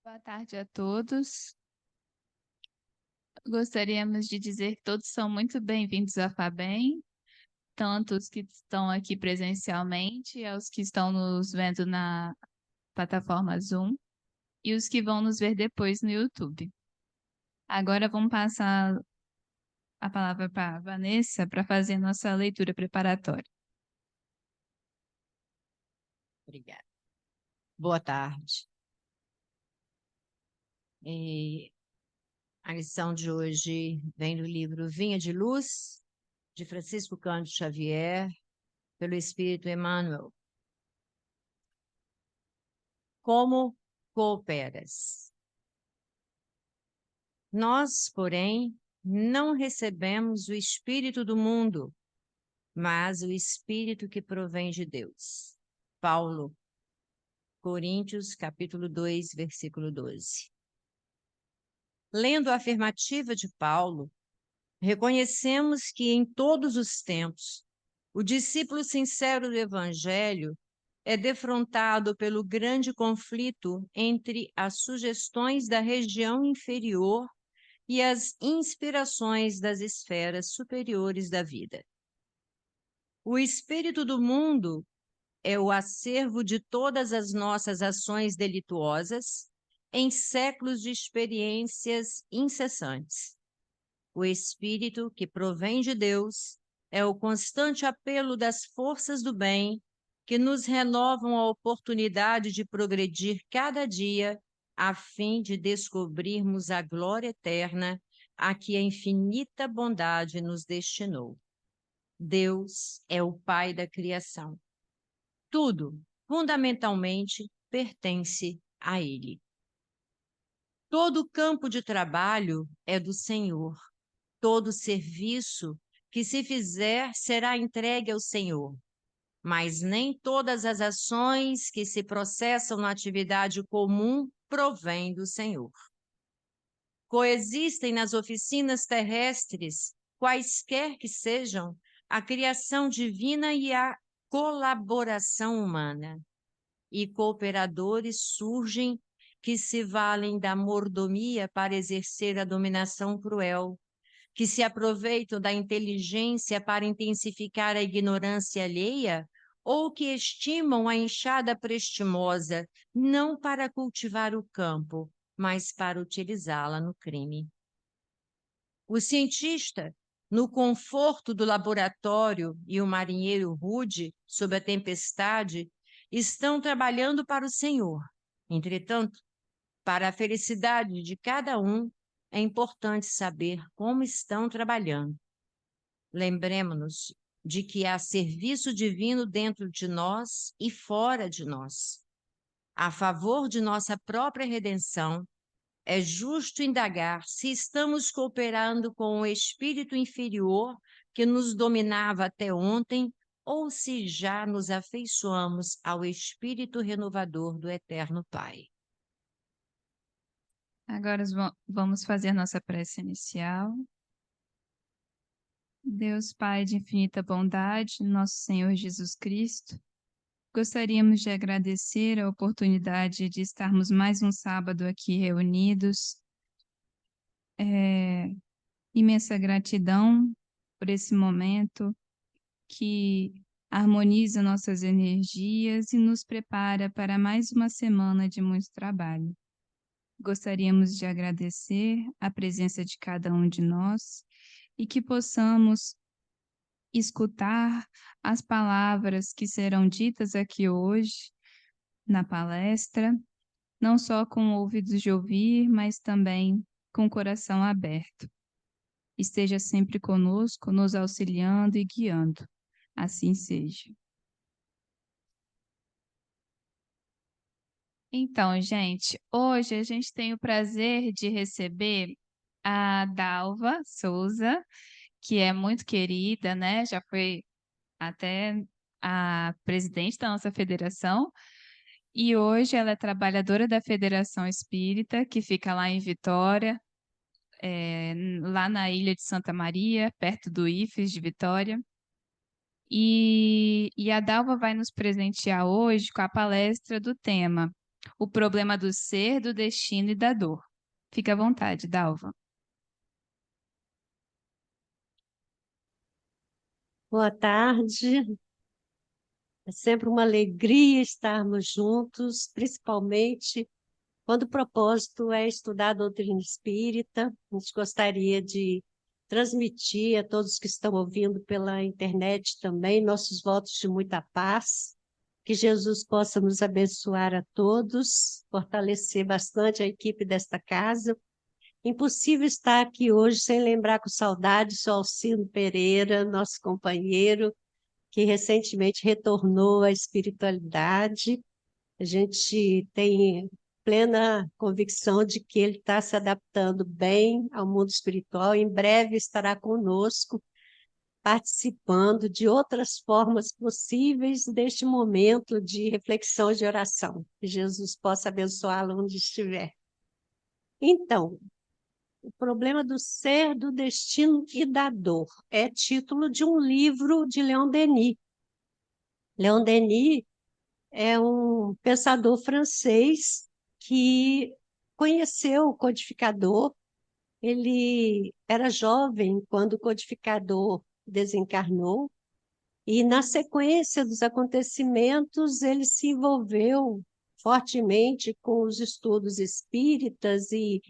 Boa tarde a todos. Gostaríamos de dizer que todos são muito bem-vindos à FABEM, tanto os que estão aqui presencialmente, aos que estão nos vendo na plataforma Zoom e os que vão nos ver depois no YouTube. Agora vamos passar a palavra para a Vanessa para fazer nossa leitura preparatória. Obrigada. Boa tarde. A lição de hoje vem do livro Vinha de Luz, de Francisco Cândido Xavier, pelo Espírito Emmanuel. Como cooperas? Nós, porém, não recebemos o Espírito do mundo, mas o Espírito que provém de Deus. Paulo, Coríntios, capítulo 2, versículo 12. Lendo a afirmativa de Paulo, reconhecemos que em todos os tempos, o discípulo sincero do Evangelho é defrontado pelo grande conflito entre as sugestões da região inferior e as inspirações das esferas superiores da vida. O espírito do mundo é o acervo de todas as nossas ações delituosas em séculos de experiências incessantes. O Espírito que provém de Deus é o constante apelo das forças do bem que nos renovam a oportunidade de progredir cada dia a fim de descobrirmos a glória eterna a que a infinita bondade nos destinou. Deus é o Pai da criação. Tudo, fundamentalmente, pertence a Ele. Todo campo de trabalho é do Senhor. Todo serviço que se fizer será entregue ao Senhor, mas nem todas as ações que se processam na atividade comum provêm do Senhor. Coexistem nas oficinas terrestres, quaisquer que sejam, a criação divina e a colaboração humana. E cooperadores surgem que se valem da mordomia para exercer a dominação cruel, que se aproveitam da inteligência para intensificar a ignorância alheia, ou que estimam a enxada prestimosa não para cultivar o campo, mas para utilizá-la no crime. O cientista, no conforto do laboratório, e o marinheiro rude, sob a tempestade, estão trabalhando para o Senhor. Entretanto, para a felicidade de cada um, é importante saber como estão trabalhando. Lembremos-nos de que há serviço divino dentro de nós e fora de nós. A favor de nossa própria redenção, é justo indagar se estamos cooperando com o espírito inferior que nos dominava até ontem ou se já nos afeiçoamos ao espírito renovador do Eterno Pai. Agora vamos fazer nossa prece inicial. Deus Pai de infinita bondade, nosso Senhor Jesus Cristo, gostaríamos de agradecer a oportunidade de estarmos mais um sábado aqui reunidos. Imensa gratidão por esse momento que harmoniza nossas energias e nos prepara para mais uma semana de muito trabalho. Gostaríamos de agradecer a presença de cada um de nós e que possamos escutar as palavras que serão ditas aqui hoje na palestra, não só com ouvidos de ouvir, mas também com o coração aberto. Esteja sempre conosco, nos auxiliando e guiando. Assim seja. Então, gente, hoje a gente tem o prazer de receber a Dalva Souza, que é muito querida, né? Já foi até a presidente da nossa federação, e hoje ela é trabalhadora da Federação Espírita, que fica lá em Vitória, lá na Ilha de Santa Maria, perto do IFES de Vitória. E a Dalva vai nos presentear hoje com a palestra do tema O problema do ser, do destino e da dor. Fica à vontade, Dalva. Boa tarde. É sempre uma alegria estarmos juntos, principalmente quando o propósito é estudar a doutrina espírita. A gente gostaria de transmitir a todos que estão ouvindo pela internet também nossos votos de muita paz, que Jesus possa nos abençoar a todos, fortalecer bastante a equipe desta casa. Impossível estar aqui hoje sem lembrar com saudade o Alcino Pereira, nosso companheiro, que recentemente retornou à espiritualidade. A gente tem plena convicção de que ele está se adaptando bem ao mundo espiritual. Em breve estará conosco, participando de outras formas possíveis deste momento de reflexão e de oração. Que Jesus possa abençoá-lo onde estiver. Então, o problema do ser, do destino e da dor é título de um livro de Leon Denis. Leon Denis é um pensador francês que conheceu o codificador. Ele era jovem quando o codificador desencarnou, e na sequência dos acontecimentos ele se envolveu fortemente com os estudos espíritas e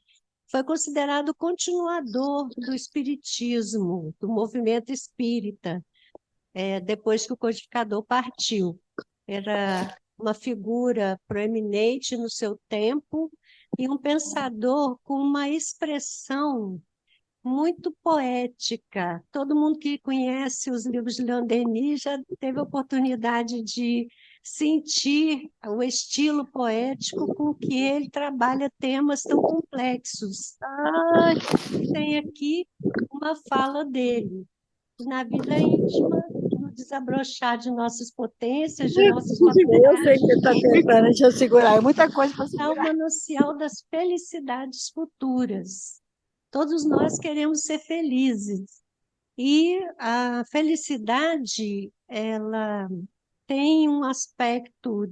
foi considerado continuador do espiritismo, do movimento espírita, depois que o codificador partiu. Era uma figura proeminente no seu tempo e um pensador com uma expressão muito poética. Todo mundo que conhece os livros de Leon Denis já teve a oportunidade de sentir o estilo poético com que ele trabalha temas tão complexos. Tem aqui uma fala dele. Na vida íntima, no desabrochar de nossas potências, de nossas Eu sei faculdades, que você está tentando, deixa eu segurar, é muita coisa para há segurar. um manancial das felicidades futuras. Todos nós queremos ser felizes. E a felicidade, ela tem um aspecto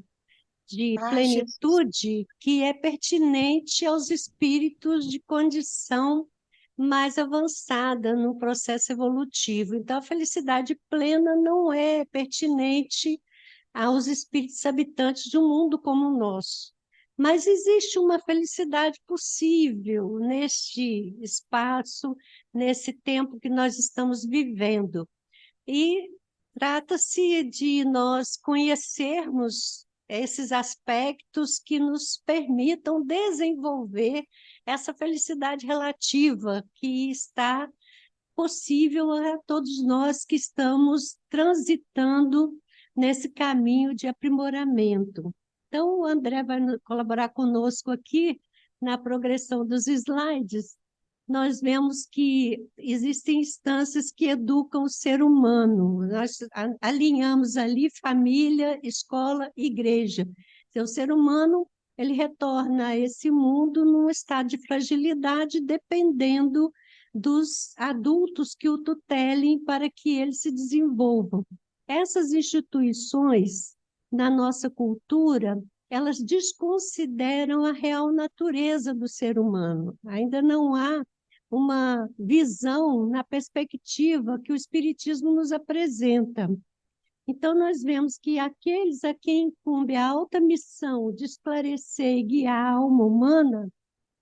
de Jesus. plenitude que é pertinente aos espíritos de condição mais avançada no processo evolutivo. Então, a felicidade plena não é pertinente aos espíritos habitantes de um mundo como o nosso. Mas existe uma felicidade possível neste espaço, nesse tempo que nós estamos vivendo. E trata-se de nós conhecermos esses aspectos que nos permitam desenvolver essa felicidade relativa que está possível a todos nós que estamos transitando nesse caminho de aprimoramento. Então, o André vai colaborar conosco aqui na progressão dos slides. Nós vemos que existem instâncias que educam o ser humano. Nós alinhamos ali família, escola, igreja. Então, o ser humano ele retorna a esse mundo num estado de fragilidade, dependendo dos adultos que o tutelem para que ele se desenvolva. Essas instituições, na nossa cultura, elas desconsideram a real natureza do ser humano. Ainda não há uma visão na perspectiva que o Espiritismo nos apresenta. Então, nós vemos que aqueles a quem incumbe a alta missão de esclarecer e guiar a alma humana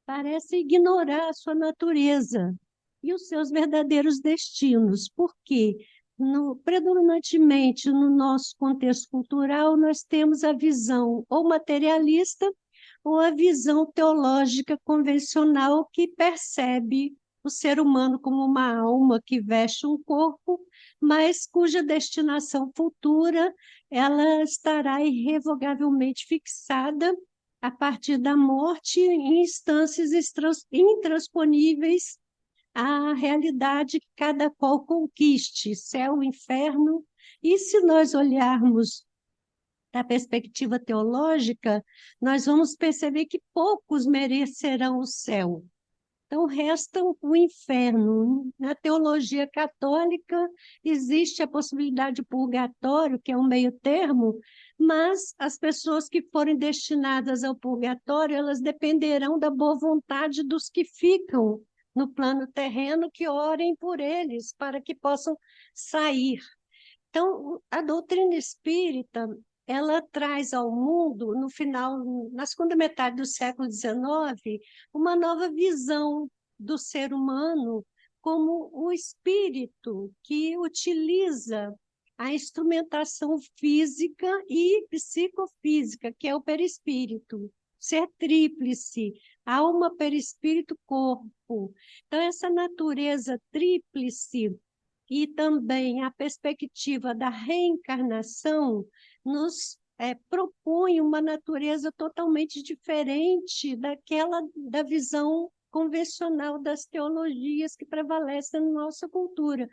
parecem ignorar a sua natureza e os seus verdadeiros destinos, porque predominantemente no nosso contexto cultural nós temos a visão ou materialista ou a visão teológica convencional que percebe o ser humano como uma alma que veste um corpo, mas cuja destinação futura ela estará irrevogavelmente fixada a partir da morte em instâncias intransponíveis à realidade que cada qual conquiste, céu, inferno. E se nós olharmos da perspectiva teológica, nós vamos perceber que poucos merecerão o céu. Então, resta o inferno. Na teologia católica, existe a possibilidade de purgatório, que é um meio termo, mas as pessoas que forem destinadas ao purgatório, elas dependerão da boa vontade dos que ficam no plano terreno, que orem por eles, para que possam sair. Então, a doutrina espírita, ela traz ao mundo, no final, na segunda metade do século XIX, uma nova visão do ser humano como o espírito que utiliza a instrumentação física e psicofísica, que é o perispírito, ser tríplice, alma, perispírito, corpo. Então, essa natureza tríplice e também a perspectiva da reencarnação nos propõe uma natureza totalmente diferente da visão convencional das teologias que prevalecem na nossa cultura.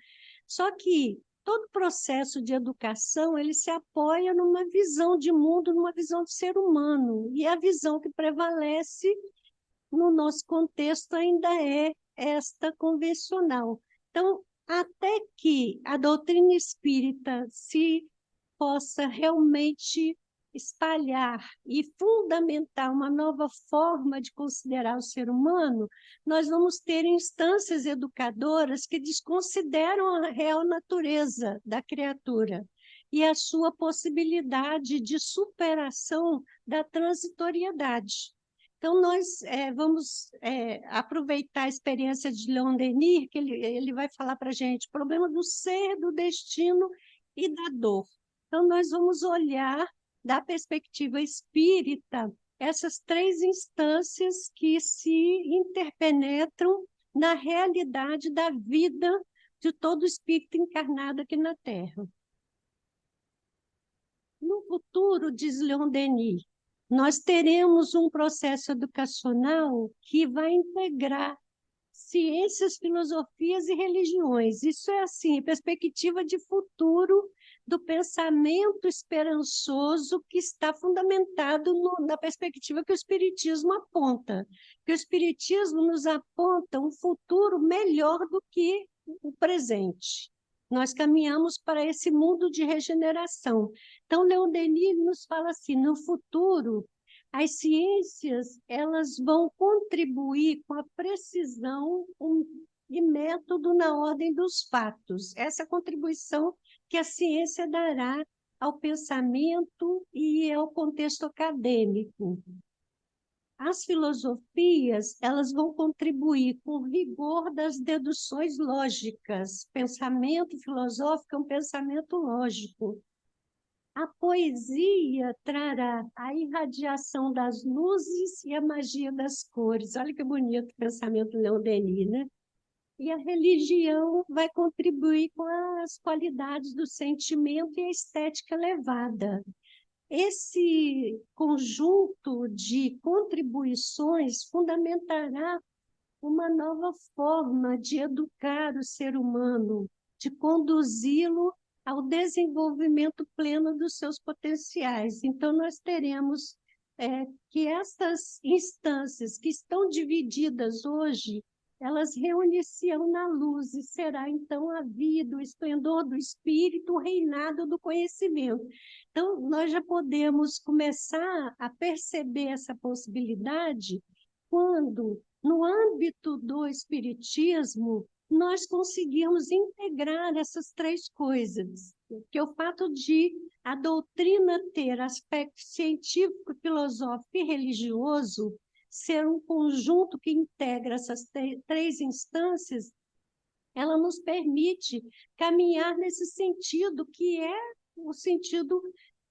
Só que todo processo de educação, ele se apoia numa visão de mundo, numa visão de ser humano, e a visão que prevalece no nosso contexto ainda é esta convencional. Então, até que a doutrina espírita se possa realmente espalhar e fundamentar uma nova forma de considerar o ser humano, nós vamos ter instâncias educadoras que desconsideram a real natureza da criatura e a sua possibilidade de superação da transitoriedade. Então, nós vamos aproveitar a experiência de Leon Denis, que ele vai falar para a gente o problema do ser, do destino e da dor. Então, nós vamos olhar da perspectiva espírita essas três instâncias que se interpenetram na realidade da vida de todo espírito encarnado aqui na Terra. No futuro, diz Leon Denis, nós teremos um processo educacional que vai integrar ciências, filosofias e religiões. Isso é assim, perspectiva de futuro do pensamento esperançoso que está fundamentado na perspectiva que o Espiritismo aponta. Que o Espiritismo nos aponta um futuro melhor do que o presente. Nós caminhamos para esse mundo de regeneração. Então, Leon Denis nos fala assim, no futuro, as ciências elas vão contribuir com a precisão e método na ordem dos fatos. Essa contribuição que a ciência dará ao pensamento e ao contexto acadêmico. As filosofias elas vão contribuir com o rigor das deduções lógicas. Pensamento filosófico é um pensamento lógico. A poesia trará a irradiação das luzes e a magia das cores. Olha que bonito o pensamento Leon Denis, né? E a religião vai contribuir com as qualidades do sentimento e a estética elevada. Esse conjunto de contribuições fundamentará uma nova forma de educar o ser humano, de conduzi-lo ao desenvolvimento pleno dos seus potenciais. Então, nós teremos que essas instâncias que estão divididas hoje, elas reunir-se-ão na luz, e será, então, a vida, o esplendor do espírito, o reinado do conhecimento. Então, nós já podemos começar a perceber essa possibilidade quando, no âmbito do espiritismo, nós conseguirmos integrar essas três coisas, que é o fato de a doutrina ter aspecto científico, filosófico e religioso, ser um conjunto que integra essas três instâncias, ela nos permite caminhar nesse sentido, que é o sentido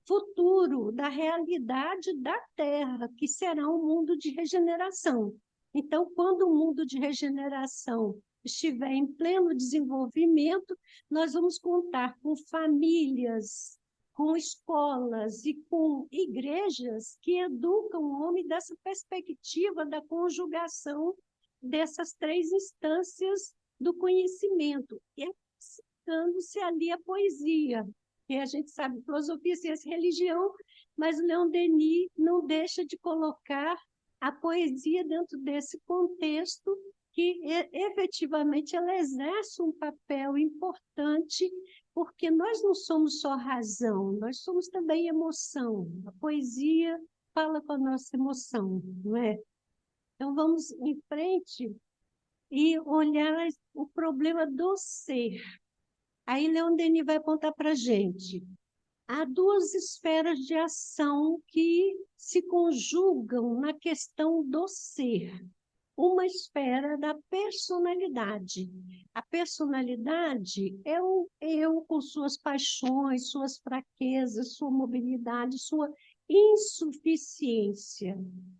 futuro da realidade da Terra, que será um mundo de regeneração. Então, quando o mundo de regeneração estiver em pleno desenvolvimento, nós vamos contar com famílias, com escolas e com igrejas que educam o homem dessa perspectiva da conjugação dessas três instâncias do conhecimento, e citando-se ali a poesia, que a gente sabe, filosofia, ciência e religião, mas o Leon Denis não deixa de colocar a poesia dentro desse contexto que efetivamente ela exerce um papel importante, porque nós não somos só razão, nós somos também emoção. A poesia fala com a nossa emoção, não é? Então vamos em frente e olhar o problema do ser. Aí Leon Denis vai apontar para a gente. Há duas esferas de ação que se conjugam na questão do ser. Uma esfera da personalidade. A personalidade é o eu com suas paixões, suas fraquezas, sua mobilidade, sua insuficiência.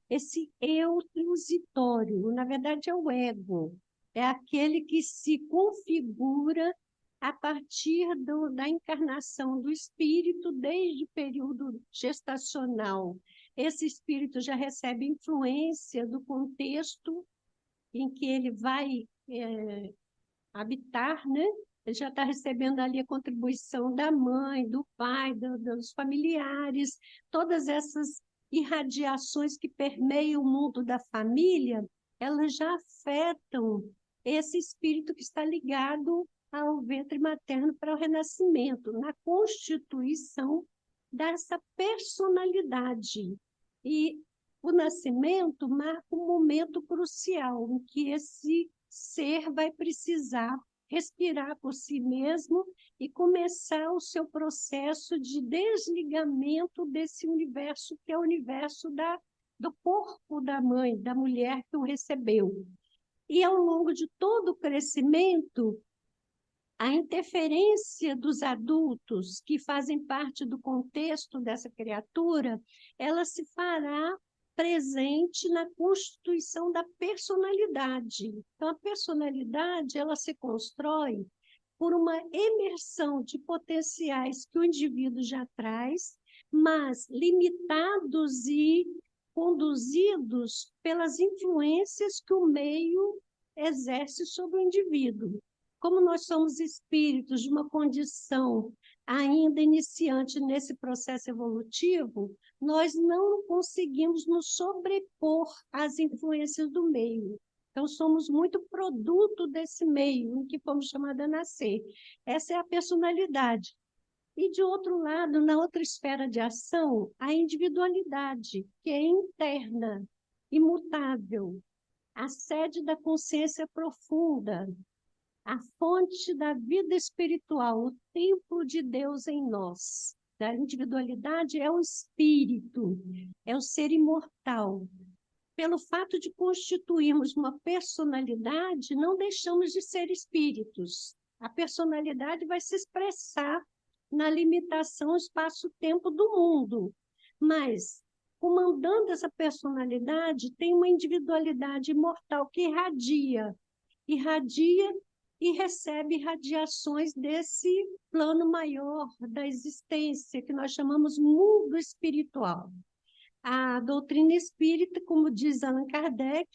Esse eu transitório, na verdade, é o ego. É aquele que se configura a partir da encarnação do espírito desde o período gestacional. Esse espírito já recebe influência do contexto em que ele vai habitar, né? Ele já está recebendo ali a contribuição da mãe, do pai, dos familiares, todas essas irradiações que permeiam o mundo da família, elas já afetam esse espírito que está ligado ao ventre materno para o renascimento, na constituição dessa personalidade. E o nascimento marca um momento crucial em que esse ser vai precisar respirar por si mesmo e começar o seu processo de desligamento desse universo, que é o universo do corpo da mãe, da mulher que o recebeu. E ao longo de todo o crescimento, a interferência dos adultos que fazem parte do contexto dessa criatura, ela se fará presente na constituição da personalidade. Então, a personalidade, ela se constrói por uma imersão de potenciais que o indivíduo já traz, mas limitados e conduzidos pelas influências que o meio exerce sobre o indivíduo. Como nós somos espíritos de uma condição ainda iniciante nesse processo evolutivo, nós não conseguimos nos sobrepor às influências do meio. Então, somos muito produto desse meio em que fomos chamados a nascer. Essa é a personalidade. E, de outro lado, na outra esfera de ação, a individualidade, que é interna, imutável, a sede da consciência profunda, a fonte da vida espiritual, o templo de Deus em nós. A individualidade é o espírito, é o ser imortal. Pelo fato de constituirmos uma personalidade, não deixamos de ser espíritos. A personalidade vai se expressar na limitação espaço-tempo do mundo, mas, comandando essa personalidade, tem uma individualidade imortal que irradia e recebe radiações desse plano maior da existência, que nós chamamos mundo espiritual. A doutrina espírita, como diz Allan Kardec,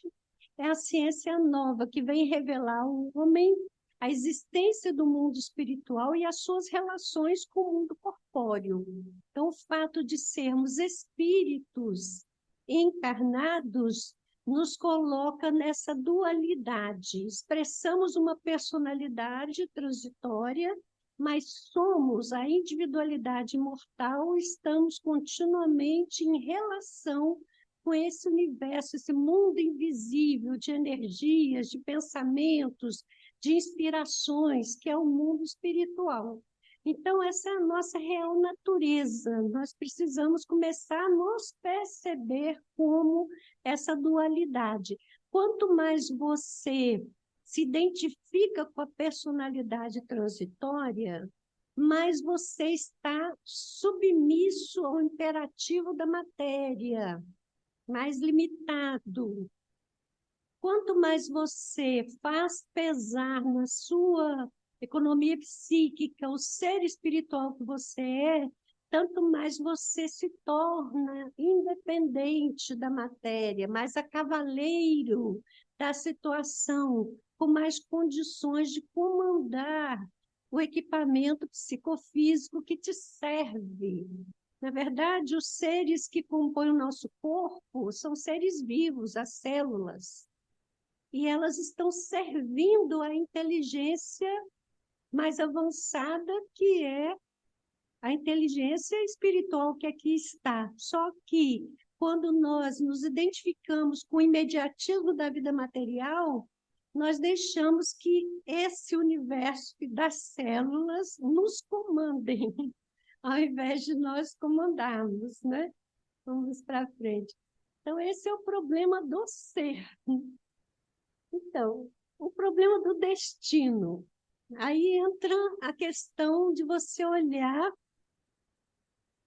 é a ciência nova que vem revelar ao homem a existência do mundo espiritual e as suas relações com o mundo corpóreo. Então, o fato de sermos espíritos encarnados nos coloca nessa dualidade. Expressamos uma personalidade transitória, mas somos a individualidade imortal, estamos continuamente em relação com esse universo, esse mundo invisível de energias, de pensamentos, de inspirações, que é o mundo espiritual. Então, essa é a nossa real natureza. Nós precisamos começar a nos perceber como essa dualidade. Quanto mais você se identifica com a personalidade transitória, mais você está submisso ao imperativo da matéria, mais limitado. Quanto mais você faz pesar na sua economia psíquica o ser espiritual que você é, tanto mais você se torna independente da matéria, mais a cavaleiro da situação, com mais condições de comandar o equipamento psicofísico que te serve. Na verdade, os seres que compõem o nosso corpo são seres vivos, as células. e elas estão servindo a inteligência mais avançada, que é a inteligência espiritual que aqui está. Só que, quando nós nos identificamos com o imediatismo da vida material, nós deixamos que esse universo das células nos comandem, ao invés de nós comandarmos, né? Vamos para frente. Então, esse é o problema do ser. Então, o problema do destino. Aí entra a questão de você olhar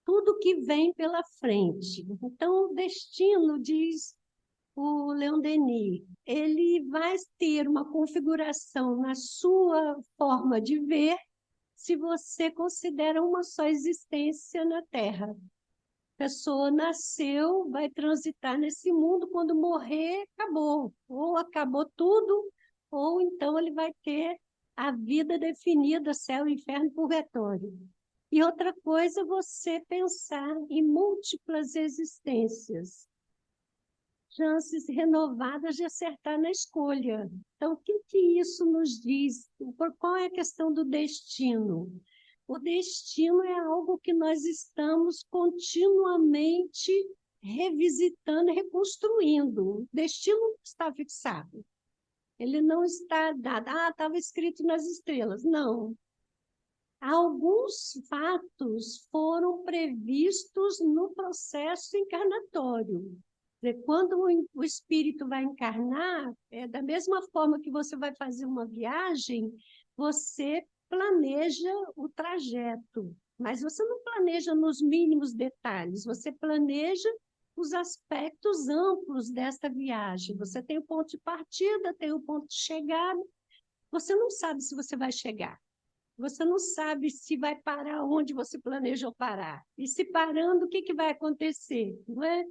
tudo que vem pela frente. Então, o destino, diz o Leon Denis, ele vai ter uma configuração na sua forma de ver se você considera uma só existência na Terra. A pessoa nasceu, vai transitar nesse mundo, quando morrer, acabou. Ou acabou tudo, ou então ele vai ter a vida definida, céu, inferno, purgatório. E outra coisa é você pensar em múltiplas existências, chances renovadas de acertar na escolha. Então, o que isso nos diz? Qual é a questão do destino? O destino é algo que nós estamos continuamente revisitando e reconstruindo. O destino não está fixado. Ele não está dado. Estava escrito nas estrelas. Não. Alguns fatos foram previstos no processo encarnatório. Quando o espírito vai encarnar, da mesma forma que você vai fazer uma viagem, você planeja o trajeto, mas você não planeja nos mínimos detalhes, você planeja os aspectos amplos desta viagem. Você tem o ponto de partida, tem o ponto de chegada, você não sabe se você vai chegar. Você não sabe se vai parar onde você planejou parar. E se parando, o que vai acontecer? Não é?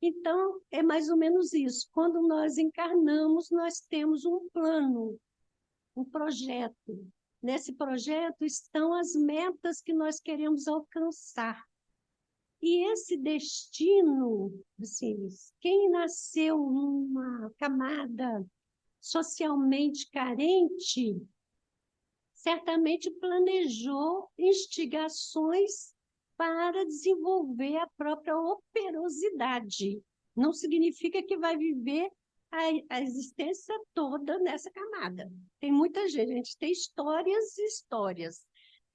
Então, é mais ou menos isso. Quando nós encarnamos, nós temos um plano, um projeto. Nesse projeto estão as metas que nós queremos alcançar. E esse destino, assim, quem nasceu numa camada socialmente carente, certamente planejou instigações para desenvolver a própria operosidade. Não significa que vai viver a existência toda nessa camada. Tem muita gente, a gente tem histórias e histórias.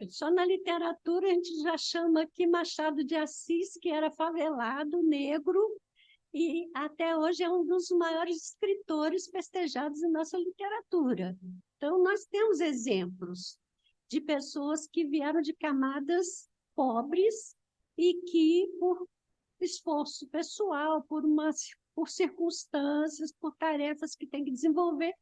Só na literatura a gente já chama aqui Machado de Assis, que era favelado, negro, e até hoje é um dos maiores escritores festejados em nossa literatura. Então, nós temos exemplos de pessoas que vieram de camadas pobres e que, por esforço pessoal, por circunstâncias, por tarefas que tem que desenvolver,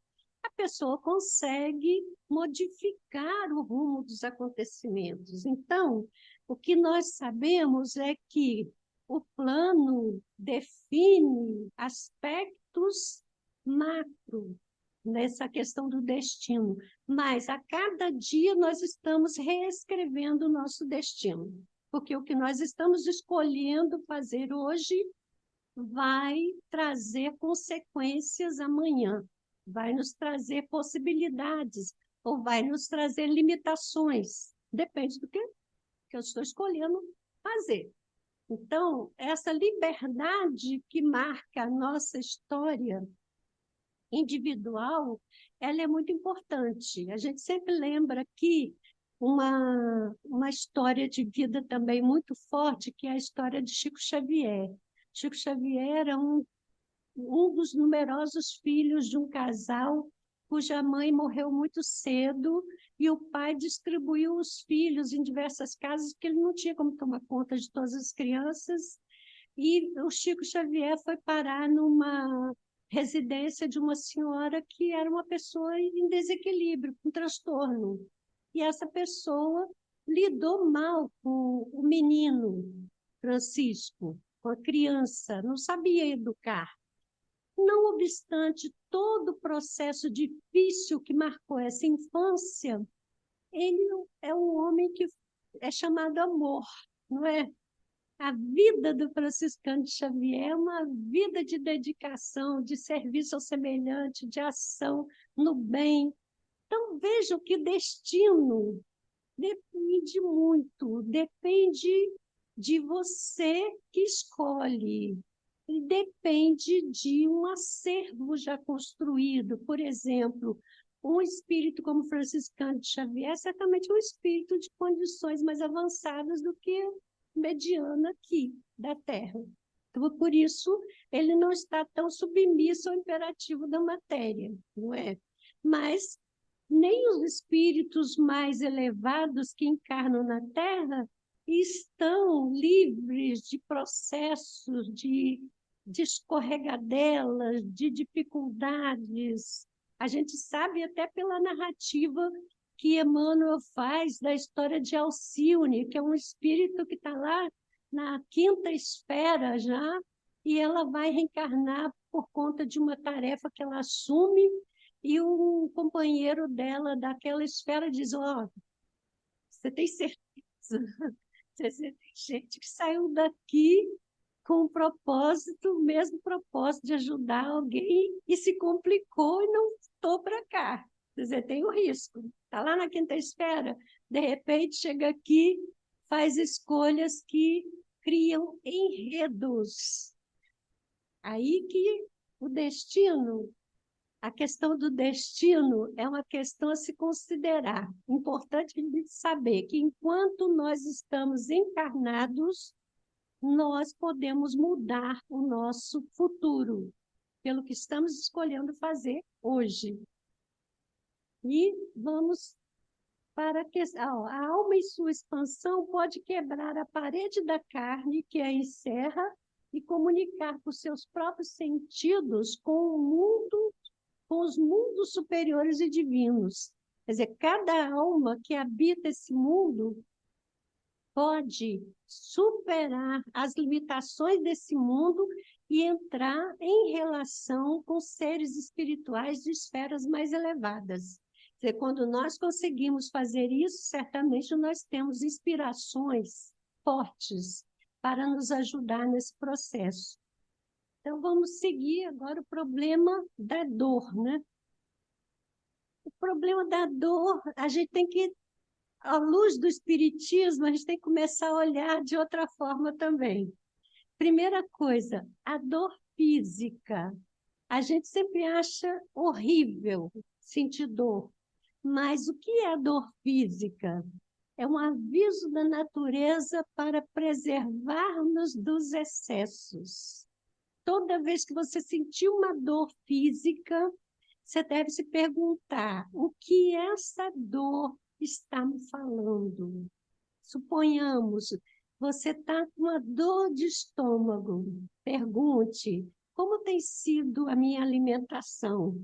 a pessoa consegue modificar o rumo dos acontecimentos. Então, o que nós sabemos é que o plano define aspectos macro nessa questão do destino, mas a cada dia nós estamos reescrevendo o nosso destino, porque o que nós estamos escolhendo fazer hoje vai trazer consequências amanhã, vai nos trazer possibilidades ou vai nos trazer limitações, depende do que eu estou escolhendo fazer. Então, essa liberdade que marca a nossa história individual, ela é muito importante. A gente sempre lembra aqui uma história de vida também muito forte, que é a história de Chico Xavier. Chico Xavier era um dos numerosos filhos de um casal cuja mãe morreu muito cedo e o pai distribuiu os filhos em diversas casas, porque ele não tinha como tomar conta de todas as crianças. E o Chico Xavier foi parar numa residência de uma senhora que era uma pessoa em desequilíbrio, com transtorno. E essa pessoa lidou mal com o menino Francisco, com a criança, não sabia educar. Não obstante todo o processo difícil que marcou essa infância, ele é um homem que é chamado amor, não é? A vida do franciscano de Xavier é uma vida de dedicação, de serviço ao semelhante, de ação no bem. Então, vejam que destino depende muito, depende de você que escolhe, e depende de um acervo já construído. Por exemplo, um espírito como Franciscano de Xavier, certamente é um espírito de condições mais avançadas do que o mediano aqui da Terra. Então, por isso, ele não está tão submisso ao imperativo da matéria, não é? Mas nem os espíritos mais elevados que encarnam na Terra estão livres de processos, de escorregadelas, de dificuldades. A gente sabe até pela narrativa que Emmanuel faz da história de Alcione, que é um espírito que está lá na quinta esfera já, e ela vai reencarnar por conta de uma tarefa que ela assume, e um companheiro dela daquela esfera diz, ó, você tem certeza? Você tem gente que saiu daqui com o propósito, o mesmo propósito de ajudar alguém e se complicou e não voltou para cá. Quer dizer, tem o risco. Está lá na quinta esfera, de repente chega aqui, faz escolhas que criam enredos. Aí que o destino, a questão do destino é uma questão a se considerar. Importante saber que enquanto nós estamos encarnados, nós podemos mudar o nosso futuro, pelo que estamos escolhendo fazer hoje. E vamos para a questão. A alma, em sua expansão, pode quebrar a parede da carne que a encerra e comunicar com seus próprios sentidos com o mundo, com os mundos superiores e divinos. Quer dizer, cada alma que habita esse mundo pode superar as limitações desse mundo e entrar em relação com seres espirituais de esferas mais elevadas. Quer dizer, quando nós conseguimos fazer isso, certamente nós temos inspirações fortes para nos ajudar nesse processo. Então, vamos seguir agora o problema da dor, né? O problema da dor, a gente tem que, à luz do espiritismo, a gente tem que começar a olhar de outra forma também. Primeira coisa, a dor física. A gente sempre acha horrível sentir dor, mas o que é a dor física? É um aviso da natureza para preservar-nos dos excessos. Toda vez que você sentir uma dor física, você deve se perguntar o que essa dor está me falando. Suponhamos, você está com uma dor de estômago. Pergunte, como tem sido a minha alimentação?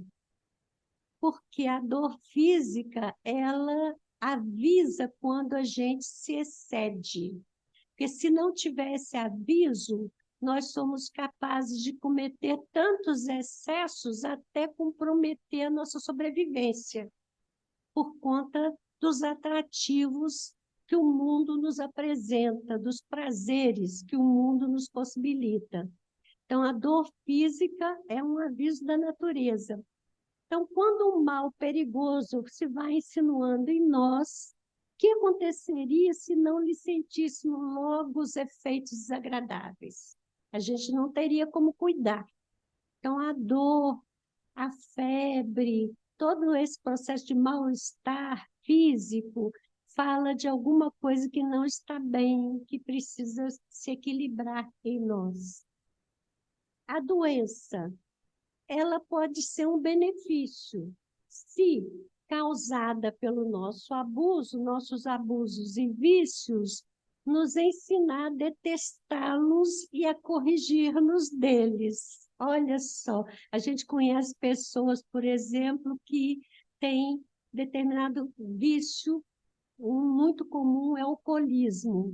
Porque a dor física, ela avisa quando a gente se excede. Porque se não tiver esse aviso, nós somos capazes de cometer tantos excessos até comprometer a nossa sobrevivência, por conta dos atrativos que o mundo nos apresenta, dos prazeres que o mundo nos possibilita. Então, a dor física é um aviso da natureza. Então, quando um mal perigoso se vai insinuando em nós, o que aconteceria se não lhe sentíssemos logo os efeitos desagradáveis? A gente não teria como cuidar. Então, a dor, a febre, todo esse processo de mal-estar físico fala de alguma coisa que não está bem, que precisa se equilibrar em nós. A doença, ela pode ser um benefício, se causada pelo nosso abuso, nossos abusos e vícios, nos ensinar a detestá-los e a corrigir-nos deles. Olha só, a gente conhece pessoas, por exemplo, que têm determinado vício, um muito comum é o alcoolismo.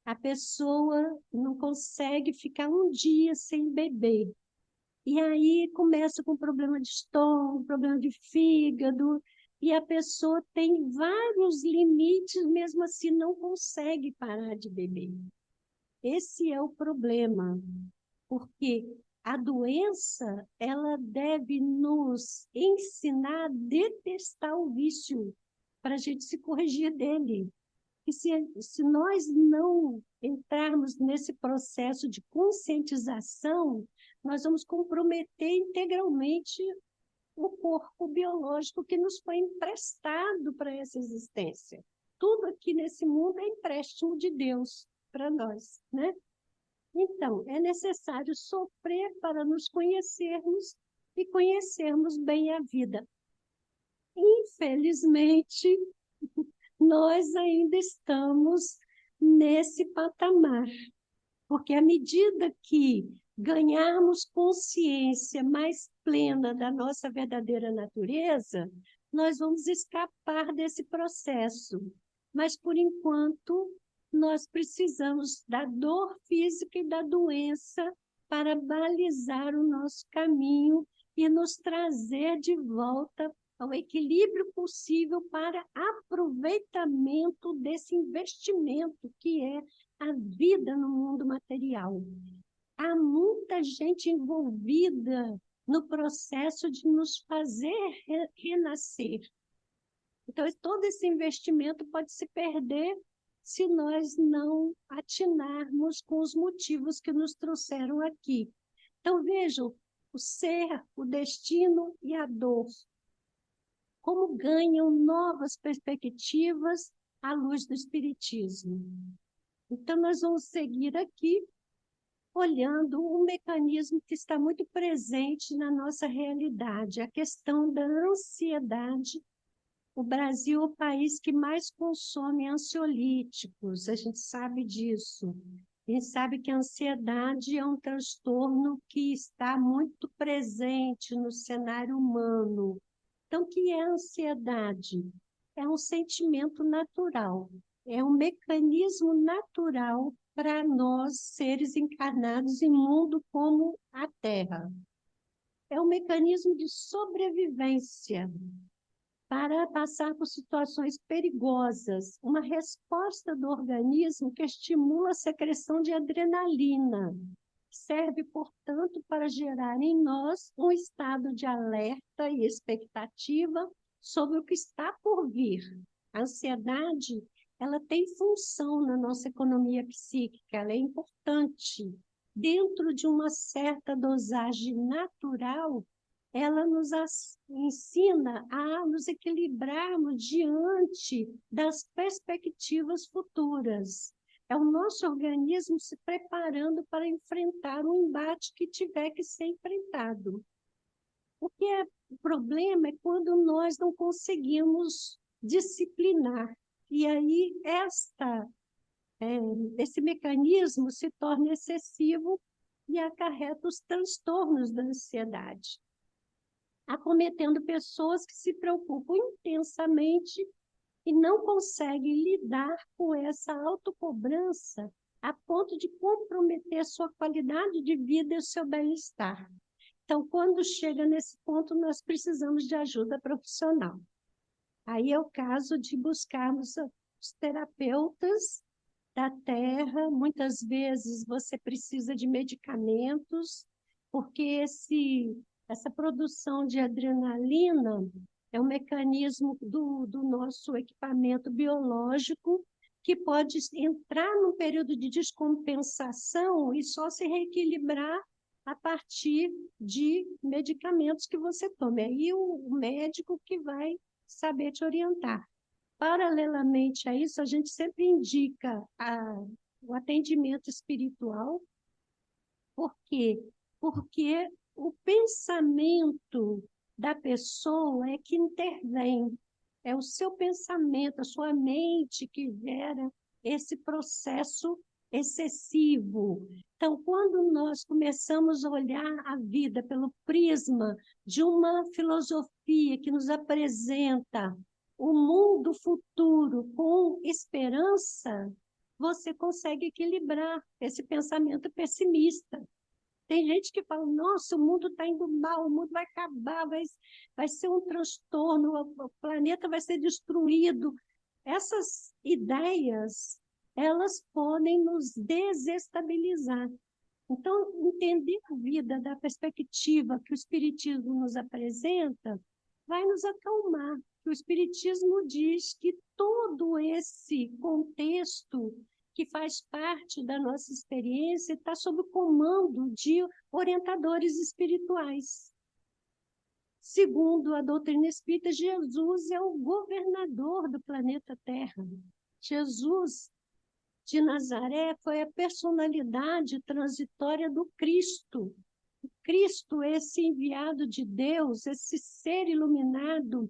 A pessoa não consegue ficar um dia sem beber. E aí começa com problema de estômago, problema de fígado, e a pessoa tem vários limites, mesmo assim não consegue parar de beber. Esse é o problema, porque a doença, ela deve nos ensinar a detestar o vício, para a gente se corrigir dele. E se nós não entrarmos nesse processo de conscientização, nós vamos comprometer integralmente o corpo biológico que nos foi emprestado para essa existência. Tudo aqui nesse mundo é empréstimo de Deus para nós, né? Então, é necessário sofrer para nos conhecermos e conhecermos bem a vida. Infelizmente, nós ainda estamos nesse patamar, porque à medida que ganharmos consciência mais plena da nossa verdadeira natureza, nós vamos escapar desse processo. Mas, por enquanto, nós precisamos da dor física e da doença para balizar o nosso caminho e nos trazer de volta ao equilíbrio possível para aproveitamento desse investimento que é a vida no mundo material. Há muita gente envolvida no processo de nos fazer renascer. Então, todo esse investimento pode se perder se nós não atinarmos com os motivos que nos trouxeram aqui. Então, vejam, o ser, o destino e a dor, como ganham novas perspectivas à luz do Espiritismo. Então, nós vamos seguir aqui olhando um mecanismo que está muito presente na nossa realidade, a questão da ansiedade. O Brasil é o país que mais consome ansiolíticos, a gente sabe disso. A gente sabe que a ansiedade é um transtorno que está muito presente no cenário humano. Então, o que é a ansiedade? É um sentimento natural, é um mecanismo natural para nós, seres encarnados em mundo como a Terra. É um mecanismo de sobrevivência para passar por situações perigosas, uma resposta do organismo que estimula a secreção de adrenalina. Serve, portanto, para gerar em nós um estado de alerta e expectativa sobre o que está por vir. A ansiedade, ela tem função na nossa economia psíquica, ela é importante. Dentro de uma certa dosagem natural, ela nos ensina a nos equilibrarmos diante das perspectivas futuras. É o nosso organismo se preparando para enfrentar um embate que tiver que ser enfrentado. O problema é quando nós não conseguimos disciplinar. E aí esse mecanismo se torna excessivo e acarreta os transtornos da ansiedade, acometendo pessoas que se preocupam intensamente e não conseguem lidar com essa autocobrança a ponto de comprometer sua qualidade de vida e o seu bem-estar. Então, quando chega nesse ponto, nós precisamos de ajuda profissional. Aí é o caso de buscarmos os terapeutas da Terra. Muitas vezes você precisa de medicamentos, porque essa produção de adrenalina é um mecanismo do nosso equipamento biológico que pode entrar num período de descompensação e só se reequilibrar a partir de medicamentos que você tome. Aí o médico que vai saber te orientar. Paralelamente a isso, a gente sempre indica o atendimento espiritual. Por quê? Porque o pensamento da pessoa é que intervém. É o seu pensamento, a sua mente que gera esse processo excessivo. Então, quando nós começamos a olhar a vida pelo prisma de uma filosofia que nos apresenta o mundo futuro com esperança, você consegue equilibrar esse pensamento pessimista. Tem gente que fala, nossa, o mundo está indo mal, o mundo vai acabar, vai ser um transtorno, o planeta vai ser destruído. Essas ideias, elas podem nos desestabilizar. Então, entender a vida da perspectiva que o Espiritismo nos apresenta vai nos acalmar. O Espiritismo diz que todo esse contexto que faz parte da nossa experiência está sob o comando de orientadores espirituais. Segundo a doutrina espírita, Jesus é o governador do planeta Terra. Jesus de Nazaré foi a personalidade transitória do Cristo. O Cristo, esse enviado de Deus, esse ser iluminado,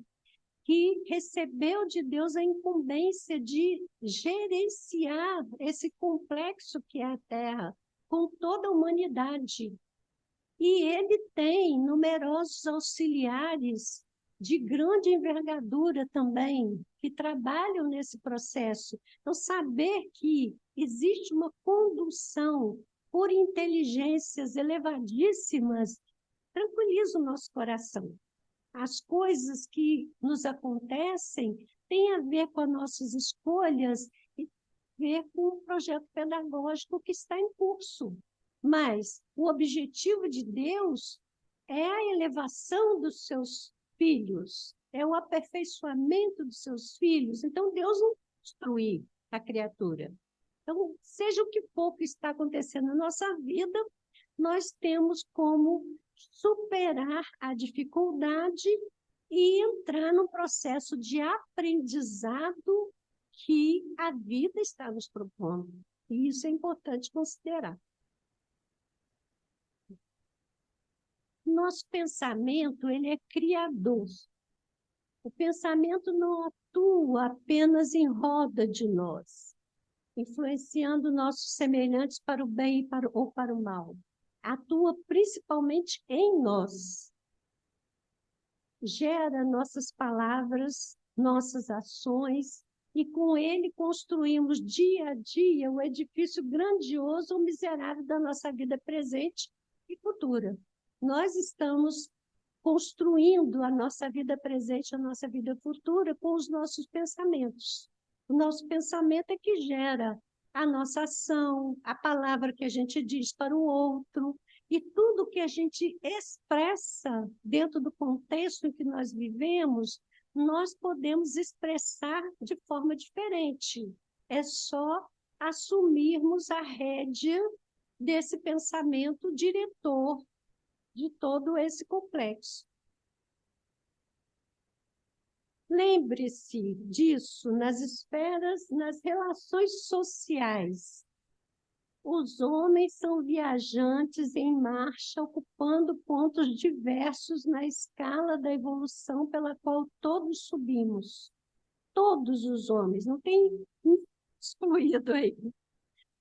que recebeu de Deus a incumbência de gerenciar esse complexo que é a Terra, com toda a humanidade. E ele tem numerosos auxiliares de grande envergadura também, que trabalham nesse processo. Então, saber que existe uma condução por inteligências elevadíssimas tranquiliza o nosso coração. As coisas que nos acontecem têm a ver com as nossas escolhas e a ver com o projeto pedagógico que está em curso. Mas o objetivo de Deus é a elevação dos seus filhos, é o aperfeiçoamento dos seus filhos. Então, Deus não destruir a criatura. Então, seja o que for que está acontecendo na nossa vida, nós temos como superar a dificuldade e entrar no processo de aprendizado que a vida está nos propondo. E isso é importante considerar. Nosso pensamento, ele é criador. O pensamento não atua apenas em roda de nós, influenciando nossos semelhantes para o bem ou para o mal. Atua principalmente em nós. Gera nossas palavras, nossas ações, e com ele construímos dia a dia o edifício grandioso ou miserável da nossa vida presente e futura. Nós estamos construindo a nossa vida presente, a nossa vida futura com os nossos pensamentos. O nosso pensamento é que gera a nossa ação, a palavra que a gente diz para o outro, e tudo que a gente expressa dentro do contexto em que nós vivemos, nós podemos expressar de forma diferente. É só assumirmos a rédea desse pensamento diretor de todo esse complexo. Lembre-se disso nas esferas, nas relações sociais. Os homens são viajantes em marcha, ocupando pontos diversos na escala da evolução pela qual todos subimos. Todos os homens, não tem excluído aí.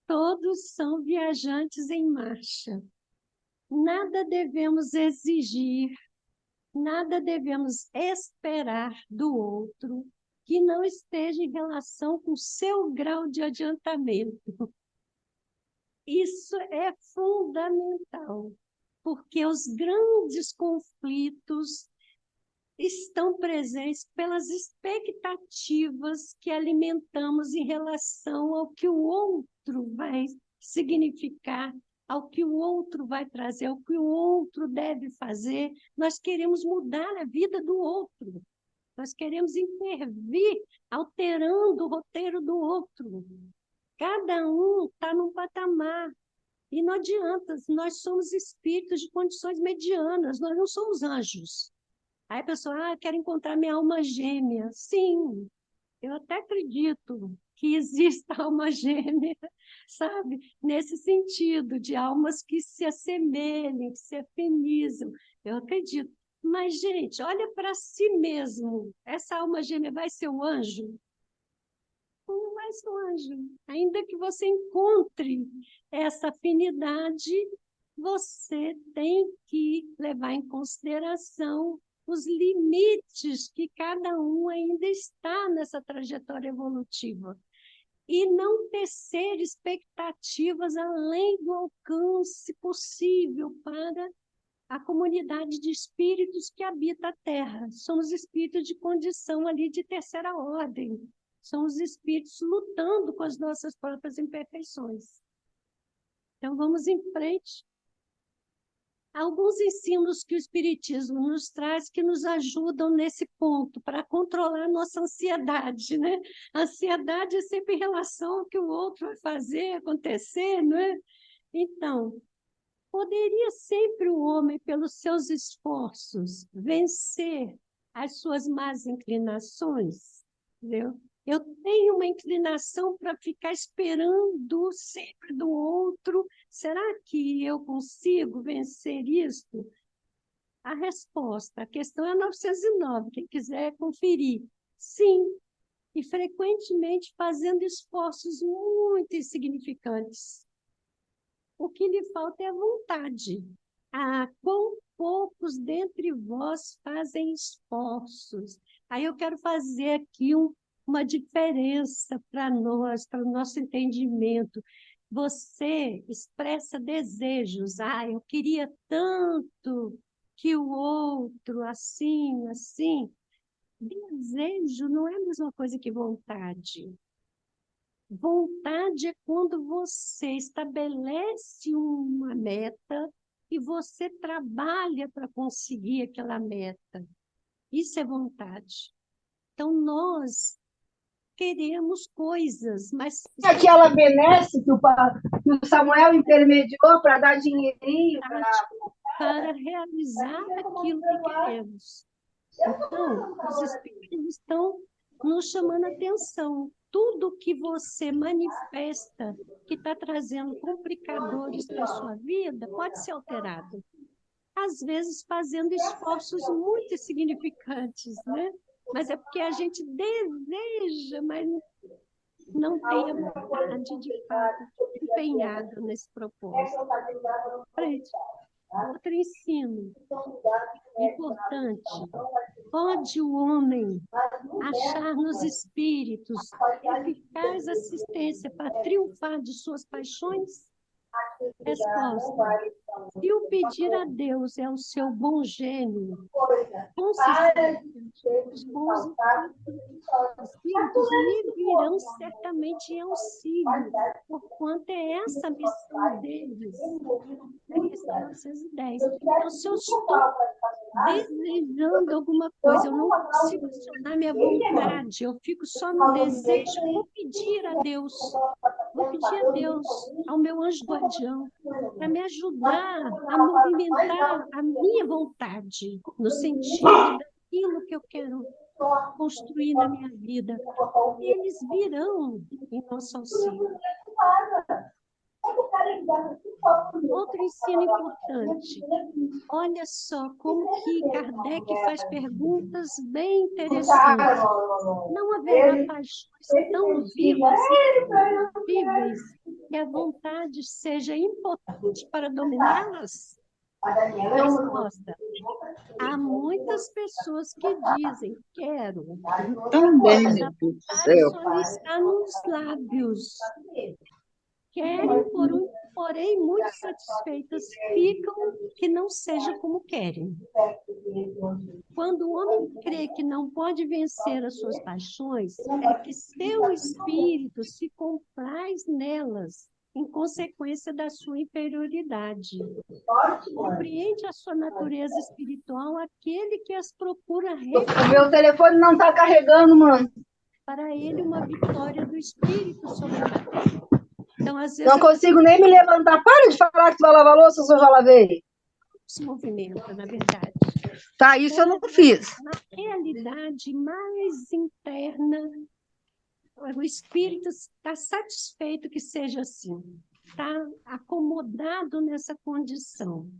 Todos são viajantes em marcha. Nada devemos exigir, nada devemos esperar do outro que não esteja em relação com o seu grau de adiantamento. Isso é fundamental, porque os grandes conflitos estão presentes pelas expectativas que alimentamos em relação ao que o outro vai significar, ao que o outro vai trazer, ao que o outro deve fazer. Nós queremos mudar a vida do outro. Nós queremos intervir, alterando o roteiro do outro. Cada um está num patamar. E não adianta, nós somos espíritos de condições medianas, nós não somos anjos. Aí a pessoa, quero encontrar minha alma gêmea. Sim, eu até acredito que exista alma gêmea, sabe? Nesse sentido, de almas que se assemelhem, que se afinizam. Eu acredito. Mas, gente, olha para si mesmo. Essa alma gêmea vai ser um anjo? Não vai ser um anjo. Ainda que você encontre essa afinidade, você tem que levar em consideração os limites que cada um ainda está nessa trajetória evolutiva. E não tecer expectativas além do alcance possível para a comunidade de espíritos que habita a Terra. Somos espíritos de condição ali de terceira ordem. São os espíritos lutando com as nossas próprias imperfeições. Então, vamos em frente. Alguns ensinos que o Espiritismo nos traz que nos ajudam nesse ponto, para controlar a nossa ansiedade, né? A ansiedade é sempre em relação ao que o outro vai fazer, acontecer, não é? Então, poderia sempre o homem, pelos seus esforços, vencer as suas más inclinações? Entendeu? Eu tenho uma inclinação para ficar esperando sempre do outro. Será que eu consigo vencer isso? A resposta, a questão é 909, quem quiser conferir. Sim, e frequentemente fazendo esforços muito insignificantes. O que lhe falta é a vontade. Ah, quão poucos dentre vós fazem esforços. Aí eu quero fazer aqui uma diferença para nós, para o nosso entendimento. Você expressa desejos. Ah, eu queria tanto que o outro, assim, assim. Desejo não é a mesma coisa que vontade. Vontade é quando você estabelece uma meta e você trabalha para conseguir aquela meta. Isso é vontade. Então, nós queremos coisas, mas... Aquela benesse que o Samuel intermediou para dar dinheirinho para realizar aquilo que queremos. Então, os espíritos estão nos chamando a atenção. Tudo que você manifesta que está trazendo complicadores para a sua vida pode ser alterado. Às vezes fazendo esforços muito insignificantes, né? Mas é porque a gente deseja, mas não tem a vontade de fato empenhada nesse propósito. Frente. Outro ensino importante. Pode o homem achar nos espíritos eficaz assistência para triunfar de suas paixões? Resposta. Se o pedir a Deus é o seu bom gênio, com certeza, os bons espíritos lhe virão certamente em auxílio, porquanto é essa a missão deles. É a questão 910. Então, se eu estou desejando alguma coisa, eu não consigo acionar minha vontade, eu fico só no desejo, eu vou pedir a Deus, ao meu anjo guardião, para me ajudar a movimentar a minha vontade, no sentido daquilo que eu quero construir na minha vida. E eles virão em nosso auxílio. Outro ensino importante. Olha só como que Kardec faz perguntas bem interessantes. Não haverá paixões tão vivas e possíveis que a vontade seja impotente para dominá-las? Resposta. Há muitas pessoas que dizem, quero. também, Mas meu a Deus do vontade céu. só lhe está nos lábios. Querem, porém, muito satisfeitas ficam que não seja como querem. Quando o homem crê que não pode vencer as suas paixões, é que seu espírito se compraz nelas, em consequência da sua inferioridade. Compreende a sua natureza espiritual aquele que as procura O meu telefone não está carregando, mano. para ele uma vitória do espírito sobre a matéria. Então, às vezes, Não consigo nem me levantar. Para de falar que tu vai lavar a louça, eu já lavei. se movimenta, na verdade. Tá, isso eu não fiz. Na realidade mais interna, o espírito está satisfeito que seja assim, está acomodado nessa condição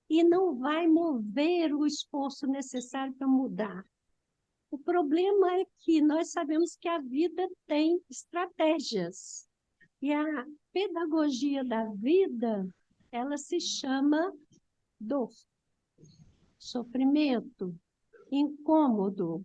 e não vai mover o esforço necessário para mudar. O problema é que nós sabemos que a vida tem estratégias e a pedagogia da vida, ela se chama dor, sofrimento, incômodo.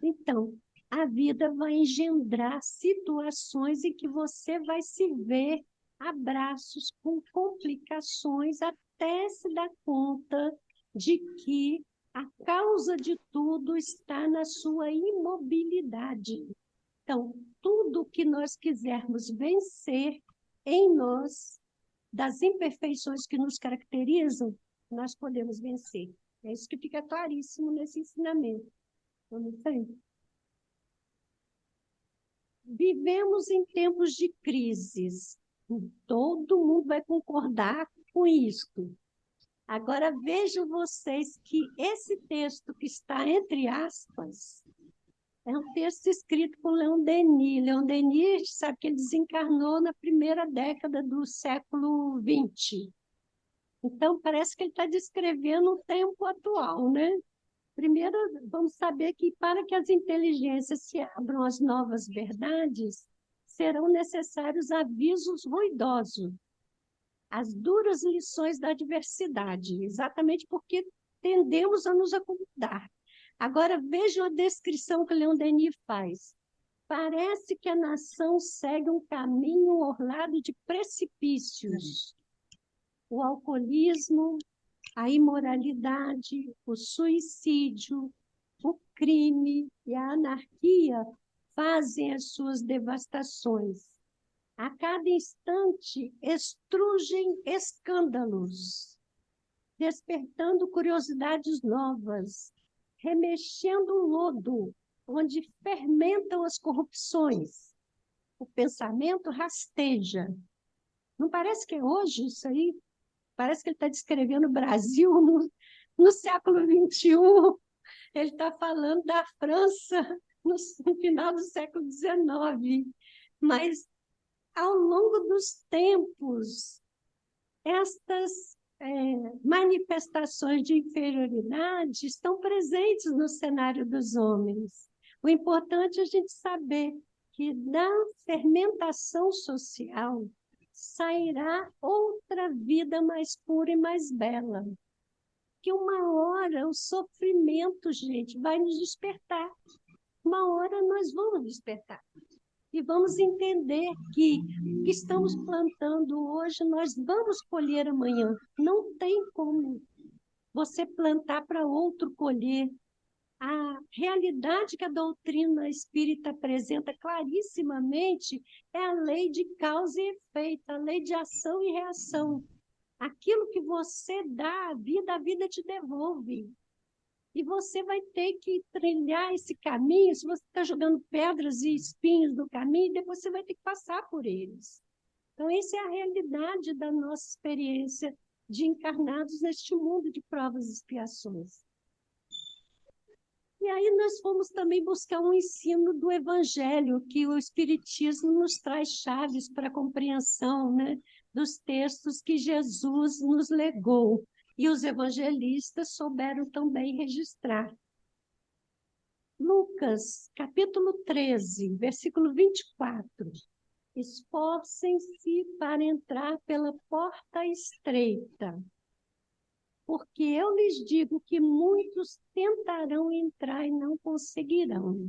Então, a vida vai engendrar situações em que você vai se ver a braços com complicações até se dar conta de que a causa de tudo está na sua imobilidade. Então, tudo que nós quisermos vencer em nós, das imperfeições que nos caracterizam, nós podemos vencer. É isso que fica claríssimo nesse ensinamento. Vamos em frente. Vivemos em tempos de crises. Todo mundo vai concordar com isto. Agora, vejam vocês que esse texto que está entre aspas é um texto escrito por Leon Denis. Leon Denis, sabe que ele desencarnou na primeira década do século XX. Então, parece que ele está descrevendo o tempo atual, né? Primeiro, vamos saber que para que as inteligências se abram às novas verdades, serão necessários avisos ruidosos, as duras lições da adversidade, exatamente porque tendemos a nos acomodar. Agora, vejam a descrição que Leon Denis faz. Parece que a nação segue um caminho orlado de precipícios. O alcoolismo, a imoralidade, o suicídio, o crime e a anarquia fazem as suas devastações. A cada instante estrugem escândalos, despertando curiosidades novas, remexendo o lodo, onde fermentam as corrupções. O pensamento rasteja. Não parece que é hoje isso aí? Parece que ele está descrevendo o Brasil no século XXI. Ele está falando da França no final do século XIX. Mas, ao longo dos tempos, estas manifestações de inferioridade estão presentes no cenário dos homens. O importante é a gente saber que da fermentação social sairá outra vida mais pura e mais bela. Que uma hora o sofrimento, gente, vai nos despertar. Uma hora nós vamos despertar. E vamos entender que o que estamos plantando hoje, nós vamos colher amanhã. Não tem como você plantar para outro colher. A realidade que a doutrina espírita apresenta clarissimamente é a lei de causa e efeito, a lei de ação e reação. Aquilo que você dá à vida, a vida te devolve. E você vai ter que trilhar esse caminho, se você está jogando pedras e espinhos no caminho, depois você vai ter que passar por eles. Então, essa é a realidade da nossa experiência de encarnados neste mundo de provas e expiações. E aí nós fomos também buscar um ensino do Evangelho, que o Espiritismo nos traz chaves para a compreensão, né, dos textos que Jesus nos legou. E os evangelistas souberam também registrar. Lucas, capítulo 13, versículo 24. Esforcem-se para entrar pela porta estreita, porque eu lhes digo que muitos tentarão entrar e não conseguirão.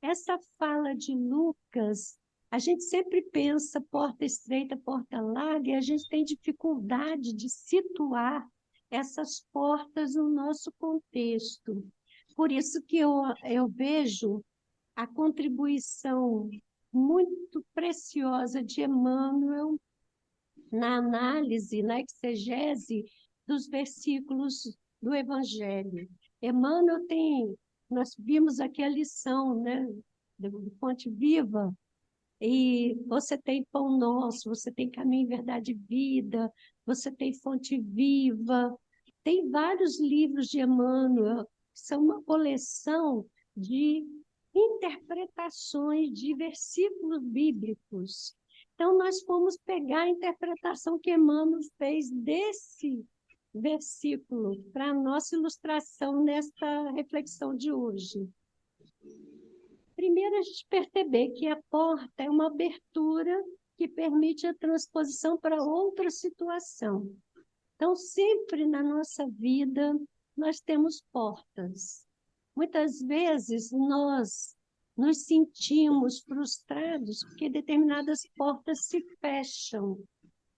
Essa fala de Lucas, a gente sempre pensa porta estreita, porta larga, e a gente tem dificuldade de situar essas portas no nosso contexto. Por isso que eu vejo a contribuição muito preciosa de Emmanuel na análise, na exegese dos versículos do Evangelho. Emmanuel nós vimos aqui a lição, né, do Fonte Viva, e você tem Pão Nosso, você tem Caminho, Verdade e Vida, você tem Fonte Viva, tem vários livros de Emmanuel, que são uma coleção de interpretações de versículos bíblicos. Então, nós fomos pegar a interpretação que Emmanuel fez desse versículo para a nossa ilustração nesta reflexão de hoje. Primeiro, a gente perceber que a porta é uma abertura que permite a transposição para outra situação. Então, sempre na nossa vida, nós temos portas. Muitas vezes, nós nos sentimos frustrados porque determinadas portas se fecham.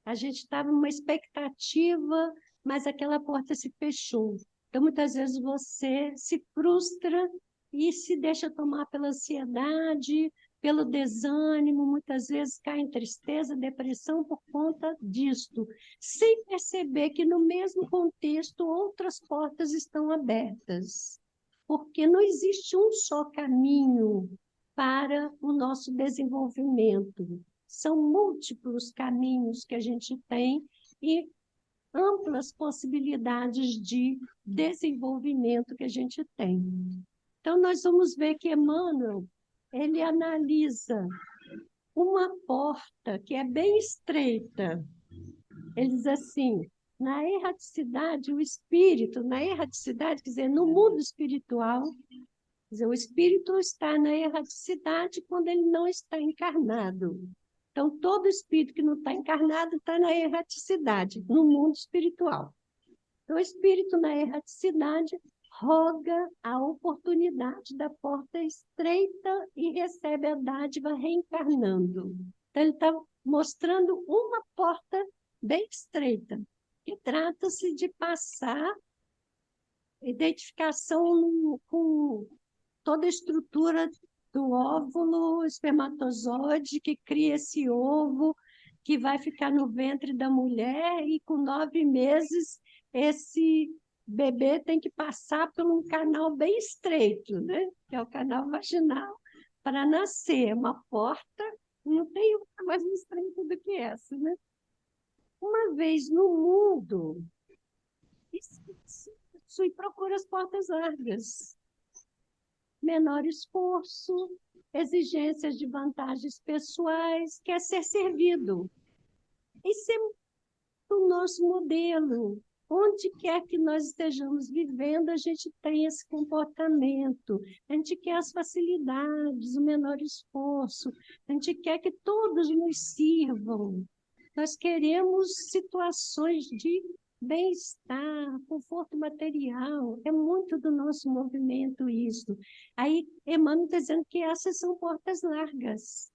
A gente estava numa expectativa, mas aquela porta se fechou. Então, muitas vezes, você se frustra e se deixa tomar pela ansiedade, pelo desânimo, muitas vezes cai em tristeza, depressão por conta disto, sem perceber que no mesmo contexto outras portas estão abertas, porque não existe um só caminho para o nosso desenvolvimento. São múltiplos caminhos que a gente tem e amplas possibilidades de desenvolvimento que a gente tem. Então, nós vamos ver que Emmanuel, ele analisa uma porta que é bem estreita. Ele diz assim, na erraticidade, o espírito, na erraticidade, quer dizer, no mundo espiritual, quer dizer, o espírito está na erraticidade quando ele não está encarnado. Então, todo espírito que não está encarnado está na erraticidade, no mundo espiritual. Então, o espírito na erraticidade roga a oportunidade da porta estreita e recebe a dádiva reencarnando. Então, ele está mostrando uma porta bem estreita, que trata-se de passar identificação com toda a estrutura do óvulo, espermatozoide, que cria esse ovo, que vai ficar no ventre da mulher, e com 9 meses esse bebê tem que passar por um canal bem estreito, né? Que é o canal vaginal, para nascer. Uma porta, não tem uma mais estreita do que essa, né? Uma vez no mundo, isso e procura as portas largas. Menor esforço, exigências de vantagens pessoais, quer ser servido. Esse é o nosso modelo. Onde quer que nós estejamos vivendo, a gente tem esse comportamento. A gente quer as facilidades, o menor esforço. A gente quer que todos nos sirvam. Nós queremos situações de bem-estar, conforto material. É muito do nosso movimento isso. Aí, Emmanuel está dizendo que essas são portas largas.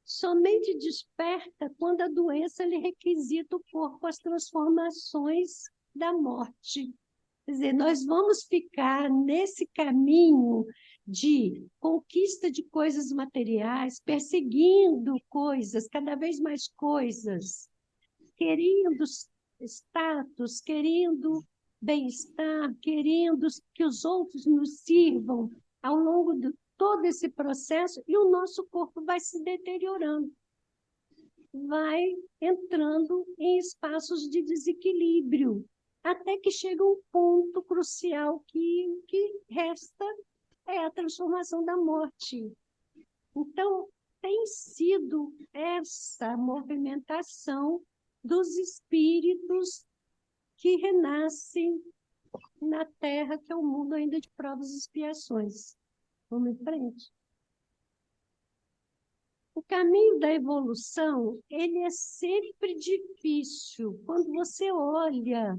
Somente desperta quando a doença lhe requisita o corpo as transformações da morte. Quer dizer, nós vamos ficar nesse caminho de conquista de coisas materiais, perseguindo coisas, cada vez mais coisas, querendo status, querendo bem-estar, querendo que os outros nos sirvam ao longo de todo esse processo, e o nosso corpo vai se deteriorando, vai entrando em espaços de desequilíbrio, até que chega um ponto crucial que resta é a transformação da morte. Então, tem sido essa movimentação dos espíritos que renascem na Terra, que é um mundo ainda de provas e expiações. Vamos em frente. O caminho da evolução, ele é sempre difícil. Quando você olha,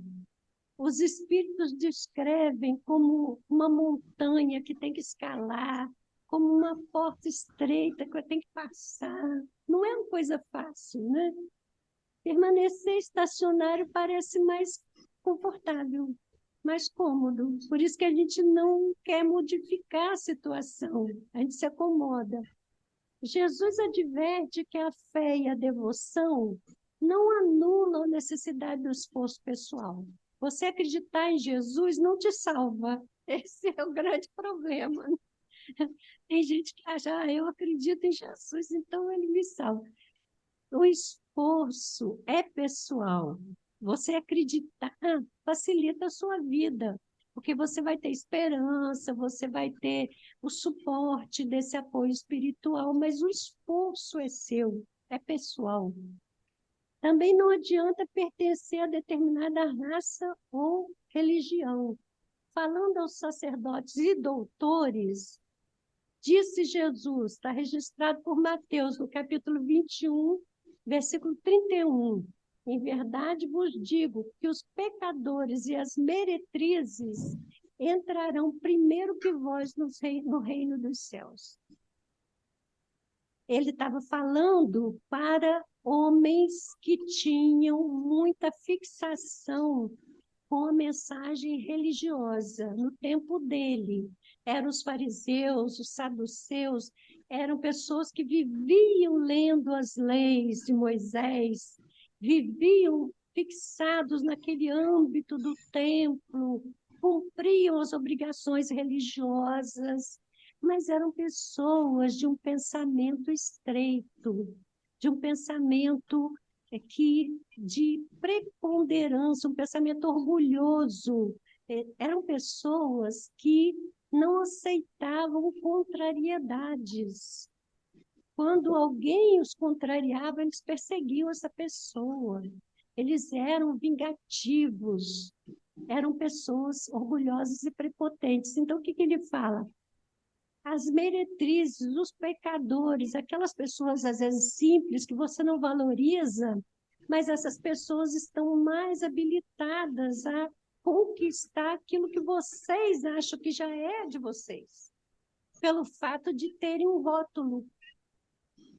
os espíritos descrevem como uma montanha que tem que escalar, como uma porta estreita que tem que passar. Não é uma coisa fácil, né? Permanecer estacionário parece mais confortável, mais cômodo. Por isso que a gente não quer modificar a situação, a gente se acomoda. Jesus adverte que a fé e a devoção não anulam a necessidade do esforço pessoal. Você acreditar em Jesus não te salva. Esse é o grande problema. Tem gente que acha, eu acredito em Jesus, então ele me salva. O esforço é pessoal. Você acreditar facilita a sua vida, porque você vai ter esperança, você vai ter o suporte desse apoio espiritual, mas o esforço é seu, é pessoal. Também não adianta pertencer a determinada raça ou religião. Falando aos sacerdotes e doutores, disse Jesus, está registrado por Mateus, no capítulo 21, versículo 31. Em verdade vos digo que os pecadores e as meretrizes entrarão primeiro que vós no reino dos céus. Ele estava falando para homens que tinham muita fixação com a mensagem religiosa no tempo dele. Eram os fariseus, os saduceus, eram pessoas que viviam lendo as leis de Moisés, viviam fixados naquele âmbito do templo, cumpriam as obrigações religiosas, mas eram pessoas de um pensamento estreito, de um pensamento de preponderância, um pensamento orgulhoso. Eram pessoas que não aceitavam contrariedades. Quando alguém os contrariava, eles perseguiam essa pessoa. Eles eram vingativos, eram pessoas orgulhosas e prepotentes. Então, o que ele fala? As meretrizes, os pecadores, aquelas pessoas, às vezes, simples, que você não valoriza, mas essas pessoas estão mais habilitadas a conquistar aquilo que vocês acham que já é de vocês, pelo fato de terem um rótulo.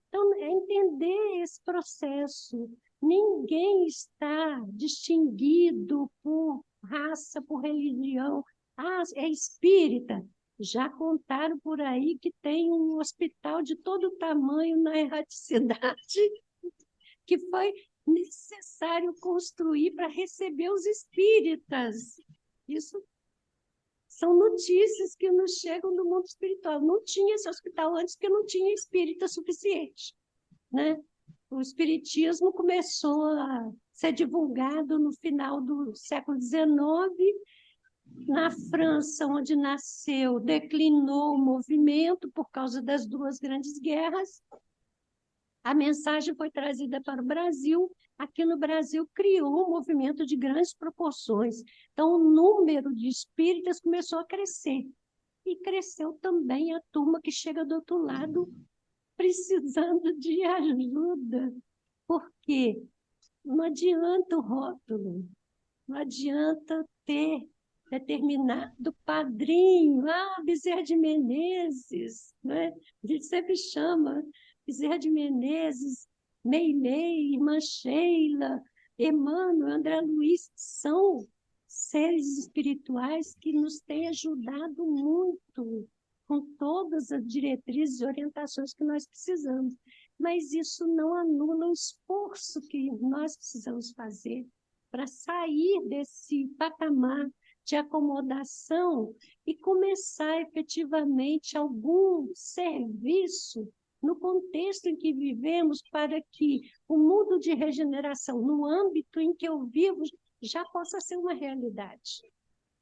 Então, é entender esse processo. Ninguém está distinguido por raça, por religião. Ah, é espírita. Já contaram por aí que tem um hospital de todo tamanho na erraticidade que foi necessário construir para receber os espíritas. Isso são notícias que nos chegam do mundo espiritual. Não tinha esse hospital antes porque não tinha espírita suficiente, né? O espiritismo começou a ser divulgado no final do século XIX, na França, onde nasceu, declinou o movimento por causa das duas grandes guerras. A mensagem foi trazida para o Brasil. Aqui no Brasil criou um movimento de grandes proporções. Então, o número de espíritas começou a crescer. E cresceu também a turma que chega do outro lado precisando de ajuda. Por quê? Não adianta o rótulo, não adianta ter determinado padrinho, Bezerra de Menezes, né? A gente sempre chama Bezerra de Menezes, Meilei, Irmã Sheila, Emmanuel, André Luiz, são seres espirituais que nos têm ajudado muito com todas as diretrizes e orientações que nós precisamos. Mas isso não anula o esforço que nós precisamos fazer para sair desse patamar de acomodação e começar efetivamente algum serviço no contexto em que vivemos para que o mundo de regeneração, no âmbito em que eu vivo, já possa ser uma realidade.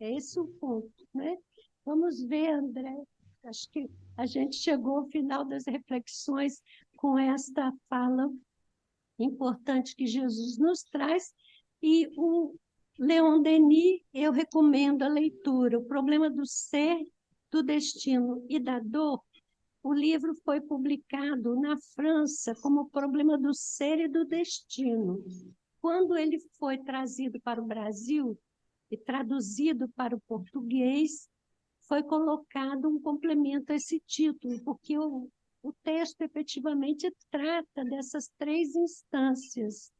É esse o ponto, né? Vamos ver, André. Acho que a gente chegou ao final das reflexões com esta fala importante que Jesus nos traz. E o Leon Denis, eu recomendo a leitura. O Problema do Ser, do Destino e da Dor. O livro foi publicado na França como O Problema do Ser e do Destino. Quando ele foi trazido para o Brasil e traduzido para o português, foi colocado um complemento a esse título, porque o texto efetivamente trata dessas três instâncias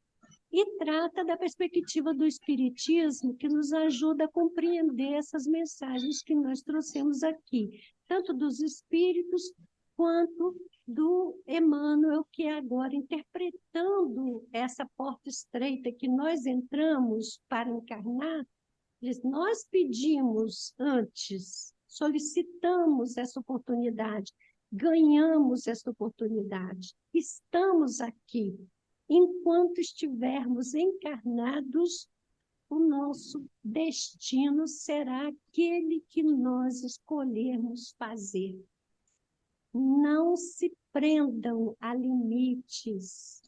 e trata da perspectiva do Espiritismo, que nos ajuda a compreender essas mensagens que nós trouxemos aqui, tanto dos espíritos quanto do Emmanuel, que é agora interpretando essa porta estreita que nós entramos para encarnar. Nós pedimos antes, solicitamos essa oportunidade, ganhamos essa oportunidade, estamos aqui. Enquanto estivermos encarnados, o nosso destino será aquele que nós escolhermos fazer. Não se prendam a limites.